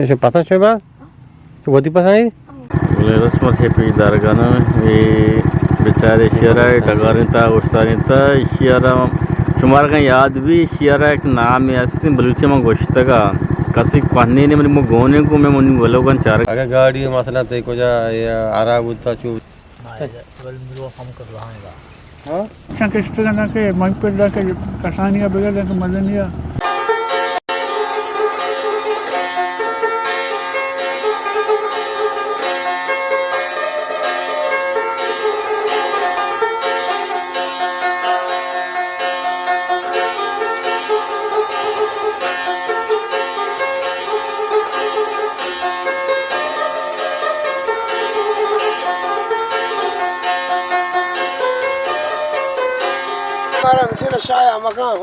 Pasang coba? Coba dipasang. Boleh resmi hepi dargana बेचारे शियारा डगारिता उस्तानिता शियारा शुमार का याद भी शियारा एक नाम है असली बलूची में गोश्त का कसी पढ़ने ने मेरे गोने को मैं मुन्नी बोला कौन चार अगर गाड़ी मसला ते को जा या आरा बुता चू बल मिलो हम कर रहा है हां किस्त लगा के मन पे लगा के कसानिया बगैर के मदनिया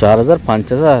4000 5000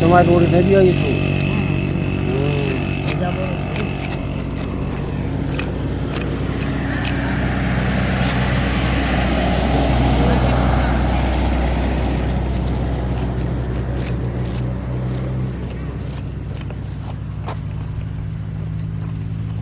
તમારી રોડ થઈ ગયો છું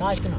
Kaçına?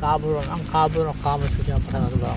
Kabur sudah pernah tahu.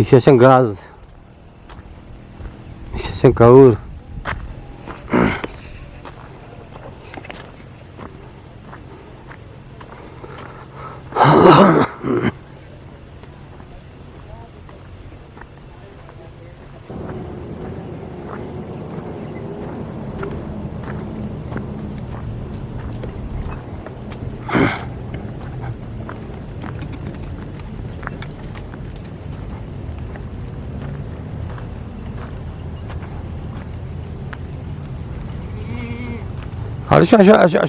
işeşen gaz işeşen kavur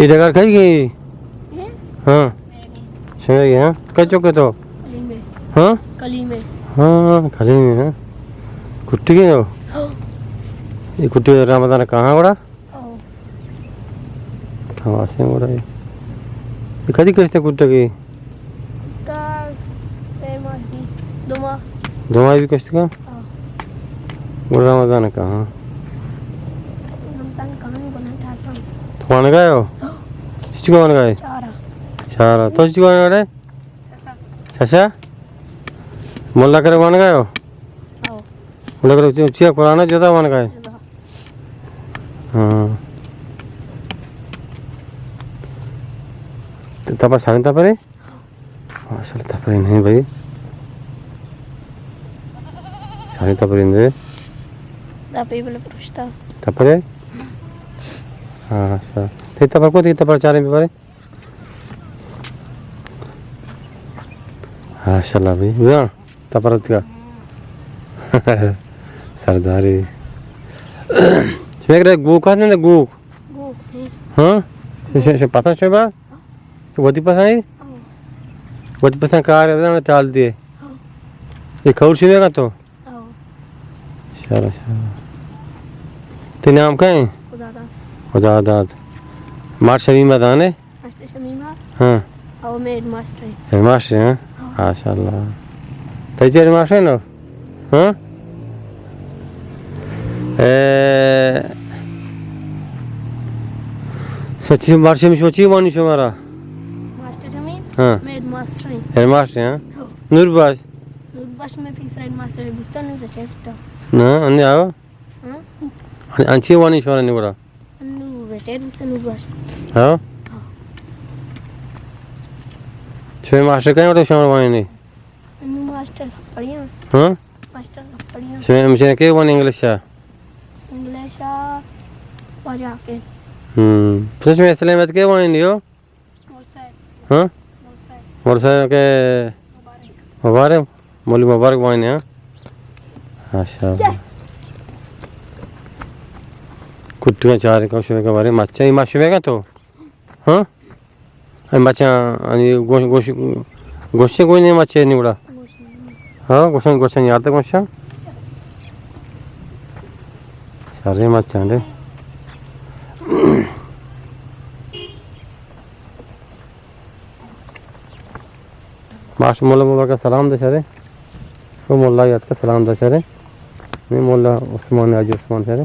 ये जगह खाई गई हाँ सुन गई हाँ कह चुके तो हाँ कली में हाँ खाली में हाँ कुट्टी के हो ये कुट्टी रमजान कहाँ बड़ा तमाशे बड़ा ये कदी करते कुट्टे की दो माह भी कष्ट का बड़ा रमजान कहाँ तो कौन गए हो चिचू कौन गए चारा तो चिचू कौन गए शशा मुल्ला करे वन गए हो मुल्ला करे ऊंची पुराना जोता वन गए हाँ तपर साइन तपरे माशाल्लाह तपरे नहीं भाई साइन तपरे नहीं tapi boleh perusta तपरे हाँ अच्छा ते तपर को ते तपर चारे में परे माशाल्लाह भाई वाह तपरत का सरदारी शेख रे गू का ने गू हाँ से पता है बा वदी पता है वदी पता कार है ना डाल दिए ये खौर सीनेगा तो शाबाश तेरे नाम क्या है खुदादाद मार शमीमा दाने हाँ और मैं हेडमास्टर है हेडमास्टर हैं माशाल्लाह तेरे हेडमास्टर है ना हाँ सच्ची मार्च में सोची मानी शुमारा मास्टर जमीन हाँ मैं हेडमास्टर है हेडमास्टर हैं नूरबाज बस में फीस हेडमास्टर है बुता नहीं रखे बुता ना अन्य आओ हां अंची वानी शुमारा नहीं बड़ा अन्नू रटे बुता नु बस हाँ छह मास्टर कहीं और शुमारा वानी नहीं अन्नू मास्टर बढ़िया हाँ मास्टर बढ़िया छह मुझे क्या वानी इंग्लिश है इंग्लिश बजा के Terus misalnya met ke mana ini yo? Hah? Morsa ke Mubarak, Moli Mubarak mana ya? Asya. Kutunya cari kau sih kabar ini macam ini macam apa tu? Hah? Ini macam ini gosnya kau ini macam ini udah. Hah? Gosnya nyata gosnya? Cari macam deh. माशा मोल्ला मुबारक का सलाम दे शरे वो मोल्ला याद का सलाम दे शरे मैं मोल्ला उस्मान आज Usman शरे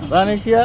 Indonesia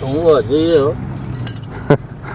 tunggu aja yo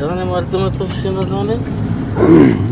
Dane martu में तो Shane nadane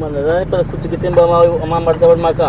mana dane pada kutu kita bawa ama marta ber maka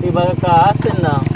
tiba ka asenna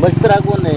bastra ko ne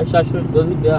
aisha shu dozi ya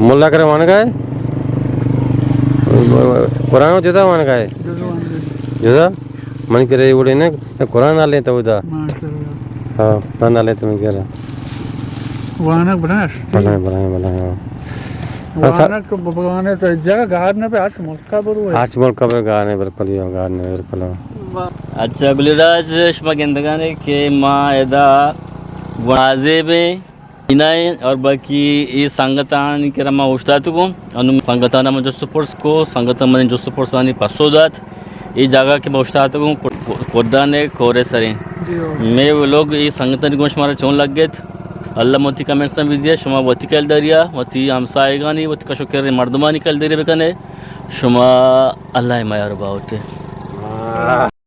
মোল্লা করে মান গায় কোরআন জুদা মান গায় জুদা मन करे उड़े ने कुरान आले तो उदा माशाल्लाह हां कुरान आले तुम करे वाहनक बनास बनाए वाहनक तो भगवान तो जगह गारने पे आज मुल्का बरू है आज बोल कबर गाने बिल्कुल यो गाने बिल्कुल अच्छा गुलिराज शमा गेंदगाने के माँ एदा वाजेबे इनाय और बाकी ये संगतान के रमा उस्ताद को अनु संगताना में जो सपोर्ट्स को संगता में जो सपोर्ट्स आनी पासोदात ये जगह के उस्ताद को कोडाने कोरे सरे मैं वो लोग ये संगतन को हमारा चोन लग गए अल्लाह मोती कमेंट्स में विद्या शुमा वती कल दरिया वती हमसाएगा नहीं वती का शुक्र मर्दमानी कल दरिया बेकने शुमा अल्लाह मायर बाउटे